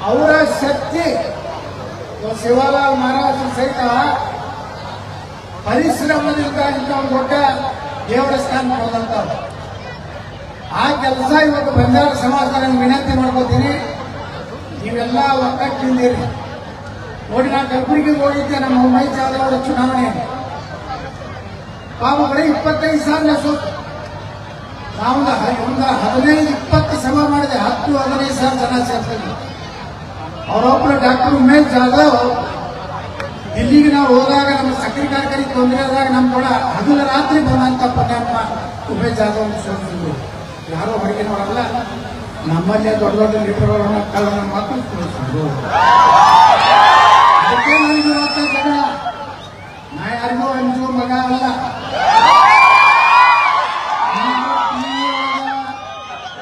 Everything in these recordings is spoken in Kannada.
ಅವರ ಶಕ್ತಿ ಶಿವಲಾಲ್ ಮಹಾರಾಜ್ ಸಹಿತ ಪರಿಶ್ರಮದಿಂದ ಇಂಥ ಒಂದು ದೊಡ್ಡ ದೇವರ ಸ್ಥಾನ ಹೋದಂತ ಆ ಕೆಲಸ ಇವತ್ತು ಬಂಜಾರ ಸಮಾಜದಲ್ಲಿ ವಿನಂತಿ ಮಾಡ್ಕೋತೀನಿ. ನೀವೆಲ್ಲ ಒಗ್ಗಟ್ಟಿದ್ದೀರಿ. ನೋಡಿ, ನಾನು ಕಲಬುರಗಿಗೆ ಹೋಗಿದ್ದೆ ನಮ್ಮ ಉಮೇಶ್ ಜಾಧವ್ ಅವರ ಚುನಾವಣೆ. ಪಾಪಗಳೇ 25 ಸಾವಿರ ಸೋತು. ನಾವು ಒಂದು 15-20 ಸಭೆ ಮಾಡಿದೆ. 10-15 ಸಾವಿರ ಜನ ಸೇರ್ತೀವಿ. ಅವರೊಬ್ಬರು ಡಾಕ್ಟರ್ ಉಮೇಶ್ ಜಾಧವ್ ದಿಲ್ಲಿಗೆ ನಾವು ಹೋದಾಗ ನಮ್ಮ ಸಕ್ಕರೆ ಕಾರ್ಖಾನೆ ತೊಂದರೆ ಆದಾಗ ನಮ್ಮ ಕೂಡ ಹಗಲು ರಾತ್ರಿ ಬಂದಂತ ಪುಣ್ಯಪ್ಪ ಉಮೇಶ್ ಜಾಧವ್ ಸೋತಿದ್ರು. ಯಾರೋ ಹೊರಗೆ ನೋಡಲ್ಲ, ನಮ್ಮಲ್ಲೇ ದೊಡ್ಡ ದೊಡ್ಡ ಲೀಡರ್ಗಳನ್ನ ಕಳ್ಳನ ಮಾತು ತೋರಿಸಿದ್ರು. ಅದಕ್ಕೆ ನನಗೆ ಜಗಳ. ನಾ ಯಾರಿಗೋ ಅಂಜುವ ಮಗ ಅಲ್ಲ.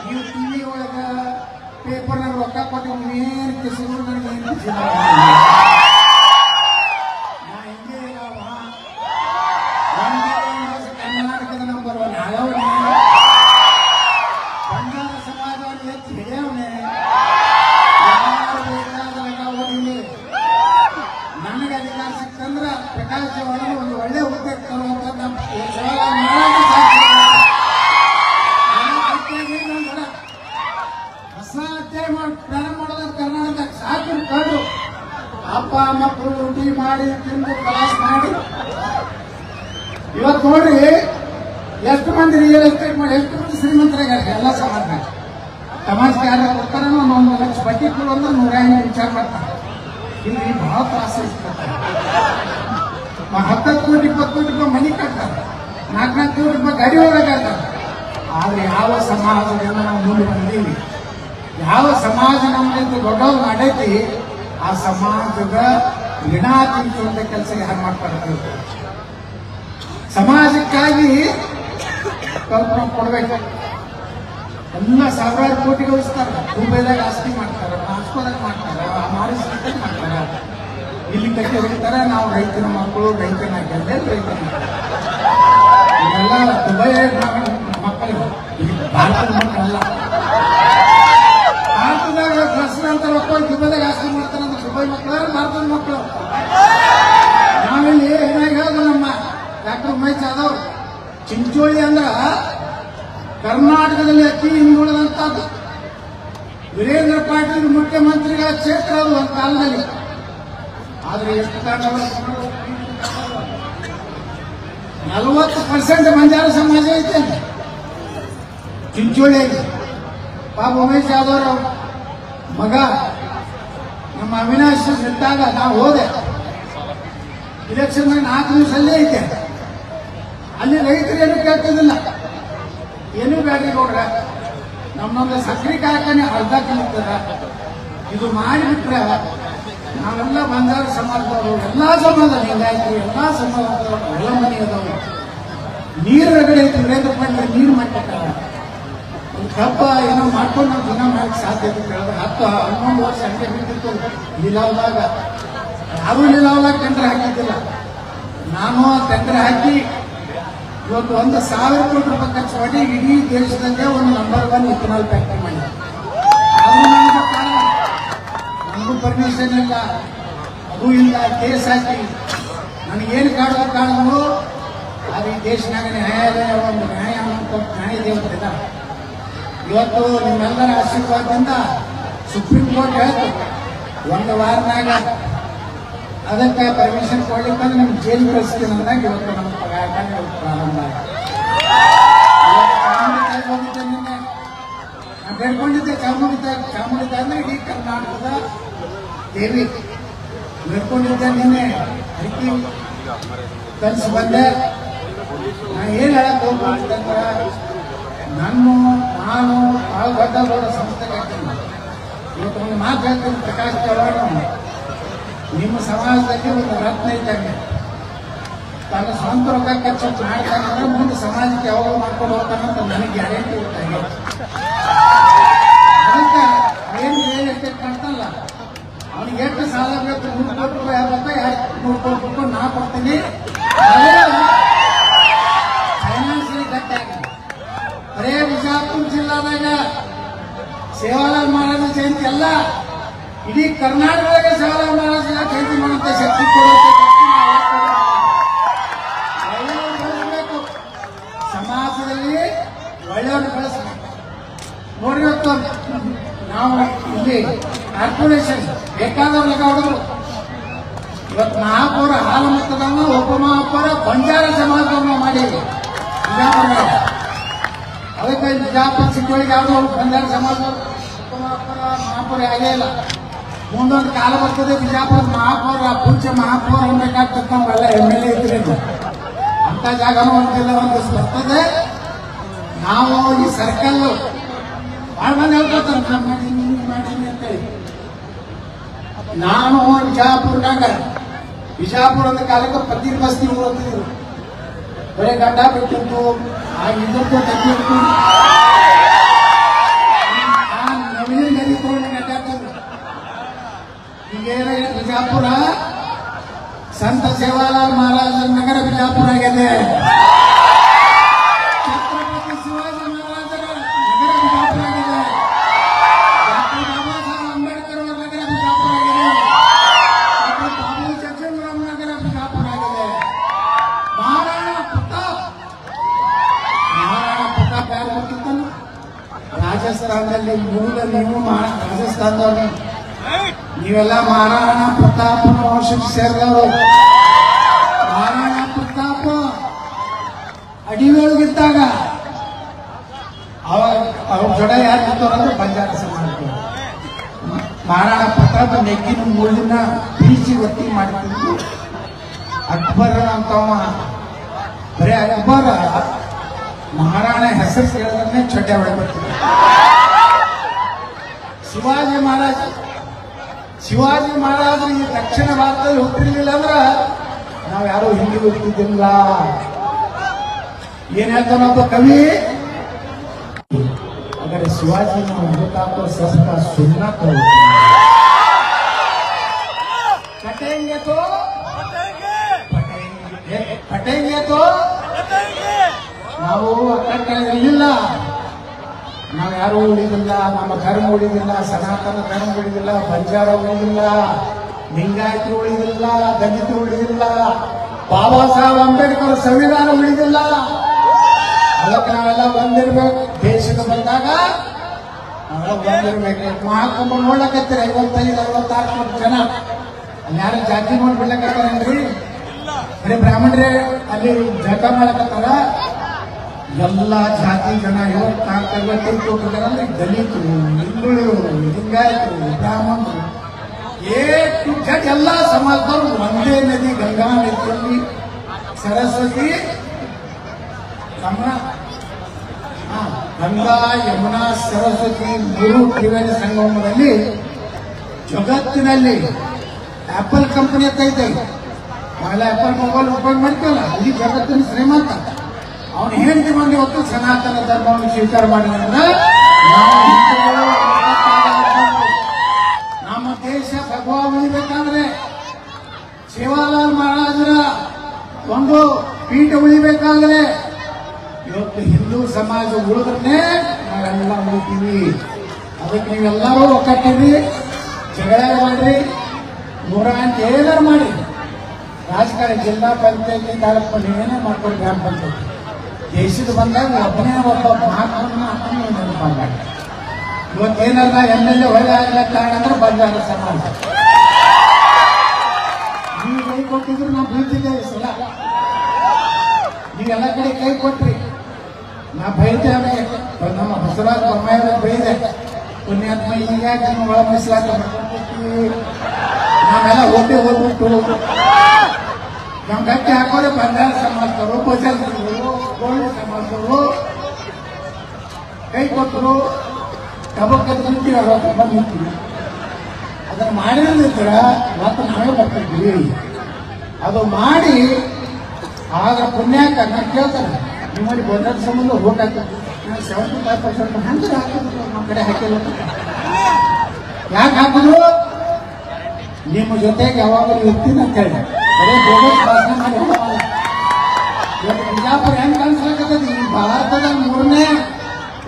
ನೀವು ಟಿವಿ ಒಳಗ ಪೇಪರ್ನಾಗ ರೊಕ್ಕ ಕೊಟ್ಟು ನೀವೇನು ಕಿಸಿದ್ರು ನನಗೆ ಏನು ಕಿಸಿಲ್ಲ. ನಾ ಹೆಂಗೆ ಕರ್ನಾಟಕದ ನಂಬರ್ 1 ಯಾವ್ಯಾವ ಬಂಗಾರ ಸಮಾಜವನ್ನು ಹೆಚ್ಚು ಹಿಡಿಯವನೇ. ಯಾರು ಬೇಕಾದ್ರೆ ಓದಿಲಿ. ನನಗೆ ಅಧಿಕಾರ ಸಿಕ್ತಂದ್ರ ಪ್ರಕಾಶ್ ಜವಾಹರ್ ಒಂದು ಒಳ್ಳೆ ಹುದ್ದೆ ತರುವಂತ ನಮ್ಮ ಹೊಸ ಅಧ್ಯಾಯ ಪ್ರಾರಂಭ ಮಾಡೋದು ಕರ್ನಾಟಕದಾಗ ಸಾಕು ಕಂಡು ಅಪ್ಪ ಮಕ್ಕಳು ಊಟಿ ಮಾಡಿ ತಿಂದು ಕಲಾಸ ಮಾಡಿ ಇವತ್ತು ನೋಡ್ರಿ ಎಷ್ಟು ಮಂದಿ ರಿಯಲ್ ಎಸ್ಟೇಟ್ ಮಾಡಿ ಎಷ್ಟು ಮಂದಿ ಶ್ರೀಮಂತರಾಗ್ಯಾರ. ಎಲ್ಲ ಸಮಾಜ ಸಮಾಜಕ್ಕೆ ಯಾರು ಕೊಡ್ತಾರೋ 1 ಲಕ್ಷ ಬಡ್ಡಿ ಕೊಡು ಅಂದ್ರೆ 150 ವಿಚಾರ ಮಾಡ್ತಾರೆ. ಇಲ್ಲಿ ಬಹಳ ತ್ರಾಸ ಇಸ್ಕೊತಾರೆ. 10 ಕೋಟಿ 20 ಕೋಟಿ ರೂಪಾಯಿ ಮನಿ ಕಟ್ತಾರೆ. 4-4 ಕೋಟಿ ರೂಪಾಯಿ ಗಾಡಿ ಹೋಗಕ್ಕಾಗ್ತಾರೆ. ಆದ್ರೆ ಯಾವ ಸಮಾಜದಿಂದ ನಾವು ಮುಂದೆ ಬಂದೀವಿ, ಯಾವ ಸಮಾಜ ನಮ್ಗಿಂತ ದೊಡ್ಡವ್ರು ಮಾಡೈತಿ, ಆ ಸಮಾಜದ ಋಣ ತಿಂತ ಕೆಲಸ ಯಾರು ಮಾಡ್ತಾರೆ. ಸಮಾಜಕ್ಕಾಗಿ ಕಲ್ಪನೆ ಕೊಡ್ಬೇಕು. ಎಲ್ಲ ಸಾವಿರಾರು ಕೋಟಿ ಗಳಿಸ್ತಾರೆ. ದುಬೈದಾಗ ಆಸ್ತಿ ಮಾಡ್ತಾರೆ, ಮಾಸ್ಕೋದಾಗ ಮಾಡ್ತಾರೆ, ಮಾರಿಸ್ಲಿಕ್ಕೆ ಮಾಡ್ತಾರೆ. ಇಲ್ಲಿ ಕಟ್ಟಿ ಹೋಗ್ತಾರೆ. ನಾವು ರೈತನ ಮಕ್ಕಳು, ರೈತನ ರೈತನ ಇದೆಲ್ಲ ದುಬೈ ಮಕ್ಕಳು, ಭಾರತದ ಮಕ್ಕಳಲ್ಲ. ಭಾರತದಾಗ ದಸರ ಅಂತ ಮಕ್ಕಳು ದುಬೈದಾಗ ಆಸ್ತಿ ಮಾಡ್ತಾರೆ ಅಂದ್ರೆ ದುಬೈ ಮಕ್ಕಳು, ಭಾರತದ ಮಕ್ಕಳು. ನಾವಿಲ್ಲಿ ಏನಾಗಿ ಹೇಳೋದು, ನಮ್ಮ ಡಾಕ್ಟರ್ ಉಮೇಶ್ ಜಾಧವ್ ಚಿಂಚೋಳಿ ಅಂದ್ರ ಕರ್ನಾಟಕದಲ್ಲಿ ಅತಿ ಹಿಂದುಳಿದಂತದ್ದು. ವೀರೇಂದ್ರ ಪಾಟೀಲ್ ಮುಖ್ಯಮಂತ್ರಿಗಳ ಕ್ಷೇತ್ರ ಅದು ಒಂದು ಕಾಲದಲ್ಲಿ. ಆದ್ರೆ ಎಷ್ಟು ಕಾರಣ 40% ಬಂಜಾರ ಸಮಾಜ ಐತೆ ಚಿಂಚೋಳಿಯಲ್ಲಿ. ಪಾಪ ಉಮೇಶ್ ಜಾಧವ್ ಮಗ ನಮ್ಮ ಅವಿನಾಶ್ ಇದ್ದಾಗ ನಾವು ಹೋದೆ. ಇಲೆಕ್ಷನ್ 4 ದಿವಸ ಅಲ್ಲೇ ಐತೆ. ಅಲ್ಲಿ ರೈತರು ಏನು ಕೇಳ್ತಿದ್ದಿಲ್ಲ, ಏನೂ ಬ್ಯಾಡ್ರಿ ನೋಡ್ರ, ನಮ್ಮೊಂದು ಸಕ್ಕರೆ ಕಾರ್ಖಾನೆ ಅರ್ಧ ಕಿಲೋಮೀಟರ್ ಇದು ಮಾಡಿಬಿಟ್ರೆ ನಾವೆಲ್ಲ ಬಂಜಾರ ಸಮಾಜದವರು, ಎಲ್ಲಾ ಸಮಾಜ ಲಿಂಗಾಯತರು, ಎಲ್ಲಾ ಸಮಾಜದವರು ಎಲ್ಲ ಮನೆ ಅದಾವ. ನೀರು ರಗಡೆ ಐತಿ. ವೀರೇಂದ್ರ ಪಾಟೀಲ್ ನೀರು ಮಾಡ್ಕೊಟ್ಟಾರ. ಒಂದು ಕಬ್ಬ ಏನೋ ಮಾಡ್ಕೊಂಡು ನಾವು ದಿನ ಮಾಡಕ್ಕೆ ಸಾಧ್ಯತೆ ಕೇಳಿದ್ರೆ 10-11 ವರ್ಷ ಹಂಗೆ ಬಿಟ್ಟಿತ್ತು. ಲೀಲಾವ್ದಾಗ ಯಾರೂ ಲೀಲಾವ್ದಾಗ ಟೆಂಡರ್ ಹಾಕಿದ್ದಿಲ್ಲ. ನಾನು ಟೆಂಡರ್ ಹಾಕಿ ಇವತ್ತು 1,000 ಕೋಟಿ ರೂಪಾಯಿ ಖರ್ಚು ಮಾಡಿ ಇಡೀ ದೇಶದಲ್ಲೇ ಒಂದು ನಂಬರ್ 1 ಇಥನಾಲ್ ಫ್ಯಾಕ್ಟರಿ ಮಾಡಿ. ಅದು ನನಗೂ ಪರ್ಮಿಷನ್ ಇಲ್ಲ, ಅದು ಇಲ್ಲ. ಕೇಸ್ ಹಾಕಿ ನನಗೇನು ಕಾಡಿದ್ರು ಅದು ಈ ದೇಶನಾಗ ನ್ಯಾಯಾಲಯ ಒಂದು ನ್ಯಾಯ ಅಂತ ನ್ಯಾಯ ದೇವರಿಲ್ಲ. ಇವತ್ತು ನಿಮ್ಮೆಲ್ಲರ ಆಶೀರ್ವಾದದಿಂದ ಸುಪ್ರೀಂ ಕೋರ್ಟ್ ಹೇಳ್ತು 1 ವಾರನಾಗ ಅದಕ್ಕೆ ಪರ್ಮಿಷನ್ ಕೊಡ್ಲಿಕ್ಕಂದ್ರೆ ನಮ್ಗೆ ಜೈಲು ಕಳಿಸ್ತೀನಿ ಅಂದಾಗ ಇವತ್ತು ನಮ್ಮ ಕಾರ್ಖಾನೆ ಪ್ರಾರಂಭ ಆಗಿದೆ. ನಾನು ಬೇಡ್ಕೊಂಡಿದ್ದೆ ಚಾಮುಂಡಿ ಅಂದ್ರೆ ಇಡೀ ಕರ್ನಾಟಕದ ದೇವಿ ಬೇಡ್ಕೊಂಡಿದ್ದೆ. ನಿನ್ನೆ ಅಕ್ಕಿ ಕಲಿಸಿ ಬಂದೆ. ನಾನು ಏನು ಹೇಳಕ್ ಹೋಗ್ಬೇಕಂದ್ರೆ ನಾನು ಭಾಳ ದೊಡ್ಡ ಸಂಸ್ಥೆಗೆ ಹಾಕ್ತೀನಿ. ಇವತ್ತು ಒಂದು ಮಾತು ಹೇಳ್ತೀನಿ, ಪ್ರಕಾಶ್ ಜವಾಹರ್ ನಿಮ್ಮ ಸಮಾಜದಲ್ಲಿ ಒಂದು ರತ್ನ ಇದ್ದಂಗೆ. ತನ್ನ ಸ್ವಂತ ರೊಕ್ಕ ಖರ್ಚು ಮಾಡ್ತಾನಂದ್ರೆ ಮುಂದೆ ಸಮಾಜಕ್ಕೆ ಯಾವಾಗ ಮಾಡ್ಕೊಂಡು ಹೋಗ್ತಾನಂತ ನನಗೆ ಗ್ಯಾರಂಟಿ ಇರ್ತಾನೆ. ಅದಕ್ಕೆ ಏನು ರಿಯಲ್ ಎಸ್ಟೇಟ್ ಮಾಡ್ತಾನಲ್ಲ, ಅವನಿಗೆ ಎಷ್ಟು ಸಾಲ ಬೇಕು, 100 ಕೋಟಿ ರೂಪಾಯಿ ಆಗ್ಬೇಕು, 200 ಕೋಟಿ ರೂಪಾಯಿ ನಾ ಕೊಡ್ತೀನಿ. ಫೈನಾನ್ಸಿಯಲ್ ಗಟ್ಟಾಗಿ ಬರೇ ಬಿಜಾಪುರ ಜಿಲ್ಲಾದಾಗ ಸೇವಾಲಾಲ್ ಮಹಾರಾಜ ಜಯಂತಿ ಎಲ್ಲ ಇಡೀ ಕರ್ನಾಟಕದಾಗ ಶಿವಾಲಾಲ್ ಮಹಾರಾಜ ಜಯಂತಿ ಮಾಡುವಂತ ಶಕ್ತಿ ಕೊಡುವಂತ ಬೆಳೆಸಬೇಕು. ಸಮಾಜದಲ್ಲಿ ಒಳ್ಳೆಯವರು ಬೆಳೆಸಬೇಕು. ನೋಡಿ ಇವತ್ತು ನಾವು ಇಲ್ಲಿ ಕಾರ್ಪೊರೇಷನ್ ಬೇಕಾದವ್ರು ಲೆಕ್ಕ ಹೊಡೆದ್ರು. ಇವತ್ತು ಮಹಾಪೌರ ಹಾಲಮತದನ್ನ ಉಪಮಹಾಪೌರ ಬಂಜಾರ ಸಮಾಜದವ್ರನ್ನ ಮಾಡಿ ಬಿಜಾಪುರ. ಅದಕ್ಕೆ ಬಿಜಾಪುರ ಸಿಕ್ಕಳಿಗೆ ಯಾವ್ದು ಬಂಜಾರ ಸಮಾಜದವರು ಉಪಮಹಾಪೌರ ಮಹಾಪೌರ ಆಗೇ ಇಲ್ಲ. ಮುಂದೊಂದು ಕಾಲ ಬರ್ತದೆ ಬಿಜಾಪುರ ಮಹಾಪೌರ ಪೂಜ್ಯ ಮಹಾಪೌರ ಅನ್ಬೇಕಾಗ್ತದೆ. ನಾವೆಲ್ಲ MLA ಇದ್ರಿ ಅಂತ ಜಾಗನೂ ಒಂದಿಲ್ಲ ಒಂದು ಬರ್ತದೆ. ನಾವು ಈ ಸರ್ಕಲ್ ಬಹಳ ಮಂದಿ ಹೇಳ್ಕೊತಾರೆ ನಾನು ಮಾಡೀನಿ ಮಾಡೀನಿ ಅಂತೇಳಿ. ನಾನು ಬಿಜಾಪುರದ ಕಾಲಕ್ಕೆ ಪತ್ತಿ ಬಸ್ತಿ ಓದ್ತಿದ್ರು. ಬರೀ ಗಡ್ಡ ಬಿಟ್ಟಿತ್ತು ಆ ಇದ್ರದ್ದು ತಂದಿತ್ತು ನವೀನ ಗರಿ ತಗೊಂಡು ಗಡ್ಡ ತಂದು ಈಗೇನ ಬಿಜಾಪುರ ಸಂತ ಸೇವಾಲಾಲ್ ಮಹಾರಾಜ ನಗರ ಬಿಜಾಪುರ ಆಗಿದೆ. ಛತ್ರಪತಿ ಶಿವಾಜಿ ಮಹಾರಾಜರ ನಗರ ಬಿಜಾಪುರ ಆಗಿದೆ. ಡಾಕ್ಟರ್ ಬಾಬಾ ಸಾಹೇಬ್ ಅಂಬೇಡ್ಕರ್ ಅವರ ನಗರ ಬಿಜಾಪುರ ಆಗಿದೆ. ಡಾಕ್ಟರ್ ಬಾಬು ಜಗಜೀವನರಾಮ್ ನಗರ ಬಿಜಾಪುರ ಆಗಿದೆ. ಮಹಾರಾಣಾ ಪ್ರತಾಪ್ ಯಾರು ಗೊತ್ತಿತ್ತಲ್ಲ, ರಾಜಸ್ಥಾನದಲ್ಲಿ ಮೂಲ ನೀವು ರಾಜಸ್ಥಾನದವರು ನೀವೆಲ್ಲ ಮಹಾರಾಣಾ ಪ್ರತಾಪನ ವಂಶಕ್ಕೆ ಸೇರಿದವರು. ಮಹಾರಾಣಾ ಪ್ರತಾಪ ಅಡಿಯೊಳಗಿದ್ದಾಗ ಅವ್ರ ಜೊಡೆ ಯಾರು ಇರ್ತವ್ರಂದ್ರೆ ಬಂಜಾರ ಸಮಾಜ. ಮಹಾರಾಣಾ ಪ್ರತಾಪ ನೆಗ್ಗಿನ ಮೂಲಿನ ಬೀಚಿ ಒತ್ತಿ ಮಾಡ್ತಿದ್ರು. ಅಕ್ಬರ್ ಅಂತವ ಬರೀ ಅಕ್ಬರ್ ಮಹಾರಾಣ ಹೆಸರು ಕೇಳಿದ್ರೆ ಚೊಟ್ಟೆ ಹೊಡೆಬಿಡ್ತಿದ್ರು. ಶಿವಾಜಿ ಮಹಾರಾಜರು ಈ ದಕ್ಷಿಣ ಭಾರತದಲ್ಲಿ ಹುಟ್ಟಿರ್ಲಿಲ್ಲ ಅಂದ್ರ ನಾವ್ ಯಾರು ಹಿಂದಿ ಹೋಗ್ತಿದ್ದಿಲ್ಲ. ಏನ್ ಹೇಳ್ತಾನೊಬ್ಬ ಕವಿ, ಅಗರ್ ಶಿವಾಜಿ को सबका सुनना तो कटेंगे तो कटेंगे तो ನಾವು ಇರಲಿಲ್ಲ. ನಾವು ಯಾರು ಉಳಿದಿಲ್ಲ, ನಮ್ಮ ಧರ್ಮ ಉಳಿದಿಲ್ಲ, ಸನಾತನ ಧರ್ಮ ಉಳಿದಿಲ್ಲ, ಬಂಜಾರ ಉಳಿದಿಲ್ಲ, ಲಿಂಗಾಯತರು ಉಳಿದಿಲ್ಲ, ದಲಿತರು ಉಳಿದಿಲ್ಲ, ಬಾಬಾ ಸಾಹೇಬ್ ಅಂಬೇಡ್ಕರ್ ಸಂವಿಧಾನ ಉಳಿದಿಲ್ಲ. ಅದಕ್ಕೆ ನಾವೆಲ್ಲ ಬಂದಿರ್ಬೇಕು. ದೇಶಕ್ಕೆ ಬಂದಾಗ ನಾವೆಲ್ಲ ಬಂದಿರ್ಬೇಕು. ಮಹಾಕುಂಭ ನೋಡ್ಲಕತ್ತೀರ 55-66 ಜನ ಅಲ್ಲಿ ಯಾರು ಜಾತಿ ನೋಡಿ ಬಿಡ್ಲಕತ್ತಾರೇನ್ರಿ? ಬರೀ ಬ್ರಾಹ್ಮಣರೇ ಅಲ್ಲಿ ಜಗ ಮಾಡಕತ್ತಾರ. ಎಲ್ಲ ಜಾತಿ ಜನ 54-55 ಕೋಟಿ ಅಂದ್ರೆ ದಲಿತರು, ಹಿಂದುಳಿದರು, ಲಿಂಗಾಯತರು, ಬ್ರಾಹ್ಮಣರು ಎಲ್ಲ ಸಮಾಜದವರು ಒಂದೇ ನದಿ ಗಂಗಾ ನದಿಯಲ್ಲಿ ಸರಸ್ವತಿ ಗಂಗಾ ಯಮುನಾ ಸರಸ್ವತಿ 3 ತ್ರಿವೇಣಿ ಸಂಗಮದಲ್ಲಿ ಜಗತ್ತಿನಲ್ಲಿ ಆಪಲ್ ಕಂಪನಿ ಅಂತ ಇದೆ. ನಾವೆಲ್ಲ ಆಪಲ್ ಮೊಬೈಲ್ ಉಪಯೋಗ ಮಾಡ್ತೀವಲ್ಲ, ಇಡೀ ಜಗತ್ತಿನ ಶ್ರೀಮಂತ. ಅವನು ಹೆಂಡತಿ ಮಂದಿ ಹೊತ್ತು ಸನಾತನ ಧರ್ಮವನ್ನು ಸ್ವೀಕಾರ ಮಾಡಿದ್ರೆ ನಾವು ಹಿಂದೂಗಳು ನಮ್ಮ ದೇಶ ಭಗವಾ ಉಳಿಬೇಕಂದ್ರೆ ಸೇವಾಲಾಲ್ ಮಹಾರಾಜರ ಒಂದು ಪೀಠ ಉಳಿಬೇಕಾದ್ರೆ ಇವತ್ತು ಹಿಂದೂ ಸಮಾಜ ಉಳಿದ್ರೆ ನಾವೆಲ್ಲ ಉಳಿತೀವಿ. ಅದಕ್ಕೆ ನೀವೆಲ್ಲರೂ ಒಕ್ಕಟ್ಟಿರಿ, ಜಗಳ ಮಾಡ್ರಿ, 108 ಏನಾರು ಮಾಡಿ. ರಾಜಕಾರಣ ಜಿಲ್ಲಾ ಪಂಚಾಯತಿ ತಾಲೂಕು ಏನೇ ಮಾಡ್ಕೊಂಡು ಗ್ರಾಮ ಪಂಚಾಯತಿ ದೇಶದ ಬಂದಾಗ ಒಬ್ಬನೇ ಒಬ್ಬ ಮಹಾತ್ಮನ ನೆನಪಾಗ. ಇವತ್ತೇನಲ್ಲ MLA ಹೊಳೆ ಆಗಲ್ಲ ಕಾರಣ ಅಂದ್ರೆ ಬಂಜಾರ ಸಮಾಜ. ನೀವು ಕೈ ಕೊಟ್ಟಿದ್ರು ನಾವು ಬೀಳ್ತಿದ್ದೆ ಈ ಸಲ. ನೀವೆಲ್ಲ ಕಡೆ ಕೈ ಕೊಟ್ರಿ. ನಾ ಬೈತೇವೆ, ನಮ್ಮ ಬಸವರಾಜ ಬೊಮ್ಮಾಯಿ ಬೈದೆ, ಪುಣ್ಯಾತ್ಮ ಹೀಗಾಗಿ ನಿಮ್ಮ ಒಳ ಮೀಸಲಾತಿ ಮಾಡ್ಕೊಂಡ್ಬಿಡ್ತೀವಿ. ನಾವೆಲ್ಲ ಹೋಗ್ಬಿಟ್ಟು ನಮ್ ಗಟ್ಟಿ ಹಾಕೋರೆ ಬಂಜಾರ ಸಮಾಜದವರು, ಗೋಚರದವರು, ಗೋಲ್ಡ್ ಸಮಾಜದವರು ಕೈ ಕೊಟ್ಟರು. ಟಬಕ್ಕೆ ನಿಂತೀವಿ, ಬಂದಿರ್ತೀವಿ. ಅದನ್ನು ಮಾಡಿದ್ರೆ ಮತ್ತೆ ನಾವೇ ಬರ್ತಿದ್ವಿ. ಅದು ಮಾಡಿ ಆಗ ಪುಣ್ಯಾಕ ನಾನು ಕೇಳ್ತಾರೆ, ನಿಮ್ಮಲ್ಲಿ ಗೋಚರ ಸಂಬಂಧ ಓಟ್ ಹಾಕಿದ್ರು 75% ಹಂಗೆ ಹಾಕಿದ್ರು. ನಮ್ಮ ಕಡೆ ಹಾಕಿಲ್ಲ. ಯಾಕೆ ಹಾಕಿದ್ರು? ನಿಮ್ಮ ಜೊತೆಗೆ ಯಾವಾಗಲೂ ಇರ್ತೀನಿ ಅಂತ ಹೇಳಿ ಬರೀ ಬೋಗಸ್ ಭಾಷಣ ಮಾಡಿ ಇವತ್ತು ಬಿಜಾಪುರ ಹೆಂಗ್ ಕಾಣಿಸ್ಲಾಕತ್ತದ? ಈ ಭಾರತದ 3ನೇ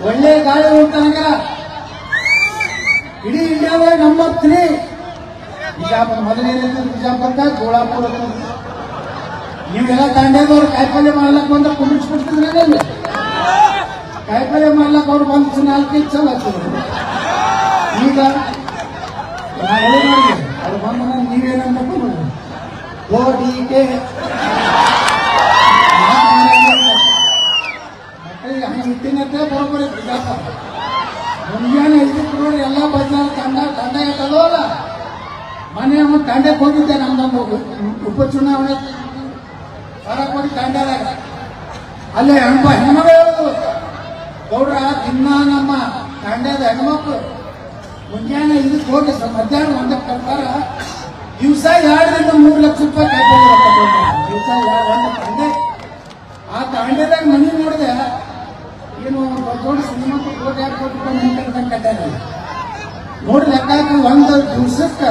ಒಳ್ಳೆ ಗಾಳಿ ಉಂಟನಗ ಇಡೀ ಇಂಡಿಯಾದಾಗ ನಂಬರ್ 3 ಬಿಜಾಪುರ ಮೊದಲೇನಿತ್ತು ಬಿಜಾಪುರಕ್ಕ ಗೋಳಾಪುರ ನೀವೆಲ್ಲ ತಾಂಡ್ಯದವ್ರು ಕಾಯಿಪಲ್ಯ ಮಾಡ್ಲಕ್ ಬಂದ ಕುಂಡಿಸ್ಬಿಡ್ತಿದ್ರಲ್ಲಿ ಕಾಯಿಪಲ್ಯ ಮಾಡ್ಲಕ್ ಅವ್ರು ಬಂದು 4 ಚಲ ಹಚ್ಚಿದ್ರು ಈಗ ನಾ ಹೇಳಿ ನೋಡಿ ಅವ್ರು ಬಂದ ನೀವೇನಂತ ಓಡಿಕೆ ಹಂಗೆ ಇಟ್ಟಿನತ್ತೆ ಬರೋಬ್ಬರಿ ಬಿಜಾಪುರ ಮುಂಜಾನೆ 5 ನೋಡಿ ಎಲ್ಲ ಬಜಾರ್ ತಂಡ ಇಟ್ಟದಲ್ಲ ಮನೆ ತಂಡಕ್ಕೆ ಹೋಗಿದ್ದೆ ನಮ್ದೊಂದು ಉಪಚುನಾವಣೆ ಹೊರಕೋಡಿ ತಂಡದಾಗ ಅಲ್ಲೇ ಹೆಣ್ಮಗಳು ಹೇಳುದು ಗೌಡ್ರ ದಿನ ನಮ್ಮ ತಂಡದ ಹೆಣ್ಮಕ್ಳು ಮುಂಜಾನೆ 5 ಹೋಗಿ ಮಧ್ಯಾಹ್ನ 1 ಬರ್ತಾರ ದಿವಸ 2 ರಿಂದ 3 ಲಕ್ಷ ರೂಪಾಯಿ ದಿವಸ 1 ತಂಡೆ ಆ ತಂಡದಾಗ ಮನೆ ನೋಡಿದೆ ಏನು ದೊಡ್ಡ ಶ್ರೀಮಂತ ಕೋಟಿ 2 ಕೋಟಿ ರೂಪಾಯಿ ಮನೆ ಕಟ್ಟಾರ ನೋಡಿ ಲೆಕ್ಕ ಒಂದು ದಿವಸಕ್ಕ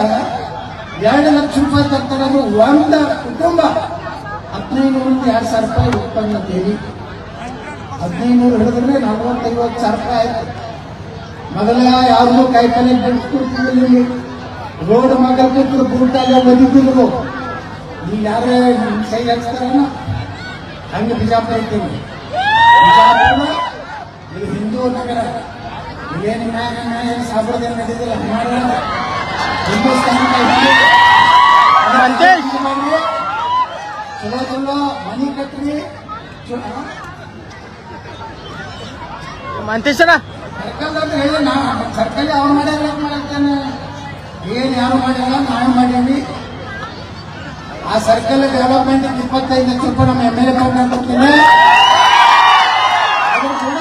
2 ಲಕ್ಷ ರೂಪಾಯಿ ತರ್ತಾರೆ ಒಂದು ಕುಟುಂಬ 1500-2000 ರೂಪಾಯಿ ಉತ್ಪನ್ನ ತೇರಿ 1500 ಹಿಡಿದ್ರೆ 40-50 ಸಾವಿರ ರೂಪಾಯಿ ಆಯ್ತು ಮೊದಲ ಯಾವ್ದು ಕಾಯಿಪಲ್ಲೆ ಬೆಳೆಸ್ಕೊಡ್ತಿದ್ವಿ ರೋಡ್ ಮಗಲ್ ಕೂತು ಬೂಟಲ್ಲ ಒದಿದ್ರು ಈಗ ಯಾರೇ ಕೈ ಹಚ್ತಾರನ ಹಂಗೆ ಬಿಜಾಪುರ ಇರ್ತೀವಿ ಬಿಜಾಪುರ ಇದು ಹಿಂದೂ ನಗರ ಇಲ್ಲೇನು ನ್ಯಾಯ ಸಾಬರದೇನು ನಡೀತಿಲ್ಲ ಹಿಂದೂಸ್ತಾನ ಚಲೋ ಚಲೋ ಮನಿ ಕಟ್ರಿ ಮಂತೇಶನ ಸರ್ಕಲ್ ಅಂತ ಹೇಳಿ ನಾ ಸರ್ಕಲ್ ಅವ್ರು ಮಾಡ್ಯಾರ ಮಾಡ್ತಾನೆ ಏನ್ ಯಾರು ಮಾಡಿಲ್ಲ ನಾವು ಮಾಡೀವಿ ಆ ಸರ್ಕಲ್ ಡೆವಲಪ್ಮೆಂಟ್ 25 ಲಕ್ಷ ರೂಪಾಯಿ ನಮ್ಮ MLA ಕೊಡ್ತೀನಿ ಅದ್ರ ಕೂಡ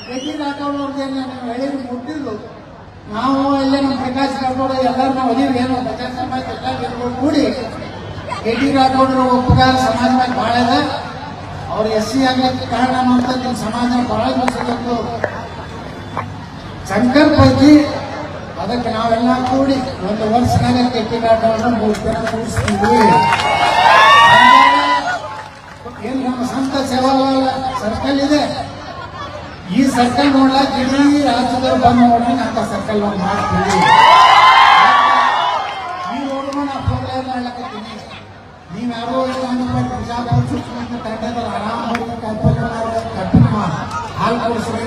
ಗೆಜ್ಜಿ ರಾಠೋಡ್ದೇನು ಹೇಳಿದ್ರು ಮುಟ್ಟಿದ್ರು ನಾವು ಇಲ್ಲೇ ನಮ್ಮ ಪ್ರಕಾಶ್ ರಾಠೋಡ್ ಎಲ್ಲರೂ ನಾವು ಅದೀವಿ ಏನು ಬಜಾರ್ ಸಮಾಜ ಎಲ್ಲ ಗೆಲ್ಗಳು ಕೂಡಿ ಗೆಜ್ಜಿ ರಾಠೋಡ್ರು ಉಪಕಾರ ಸಮಾಜ ಮೇಲೆ ಭಾಳ ಇದೆ ಅವ್ರು SC ಆಗ್ಲಿಕ್ಕೆ ಕಾರಣ ಅಂತ ನಿಮ್ಮ ಸಮಾಜ ಬಹಳ ದಿವಸದ್ದು ಸಂಕಲ್ಪೈತಿ ಅದಕ್ಕೆ ನಾವೆಲ್ಲ ಕೂಡಿ 1 ವರ್ಷನಾಗ ಗೆಜ್ಜಿ ರಾಠೋಡ್ರು 3 ಜನ ಕೂಡಿಸ್ತೀವಿ ಏನು ನಮ್ಮ ಸ್ವಂತ ಸೇವಾಲಾಲ್ ಸರ್ಕಲ್ ಇದೆ ಈ ಸರ್ಕಲ್ ನೋಡ್ಲಾಕ ಇಡೀ ರಾಜ್ಯದವ್ರು ಬಂದು ನೋಡಿ ಅಂತ ಸರ್ಕಲ್ ಮಾಡ್ತೀವಿ ಈ ರೋಡ್ನ ನಾ ಪ್ರೋಗ್ರಾಮ್ ಮಾಡ್ಲಕತ್ತೀನಿ ನೀವ್ಯಾರೋ ಬಿಜಾಪುರ ಚುಚ್ಚುಮಂತ ತಂಡದಲ್ಲಿ ಆರಾಮಾಗಿ ಕಾಯಿಪಲ್ಯ ಕಟ್ಟಿನ ಹಾಲು ಕೊಡಿಸ್ರಿ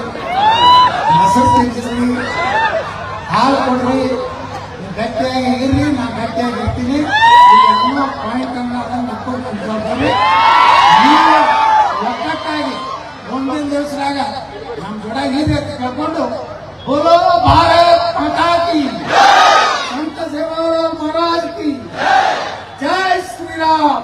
ಮೊಸರು ತಿನ್ನಿಸ್ರಿ ಹಾಲು ಕೊಡ್ರಿ ಗಟ್ಟಿಯಾಗಿ ಇರ್ರಿ ನಾ ಗಟ್ಟಿಯಾಗಿ ಇರ್ತೀನಿ ಪಾಯಿಂಟ್ ಅನ್ನೋದನ್ನ ನೀವು ಒಕ್ಕಟ್ಟಾಗಿ ಮುಂದಿನ ದಿವಸದಾಗ ನಮ್ಮ ಜೊಡ ಹೀಗೆ ಕಳ್ಕೊಂಡು ಬೋಲೋ ಭಾರತ್ ಮಾತಾ ಕಿ ಸಂತ ಸೇವಾಲಾಲ್ ಮಹಾರಾಜ್ ಕಿ ಜೈ ಶ್ರೀರಾಮ್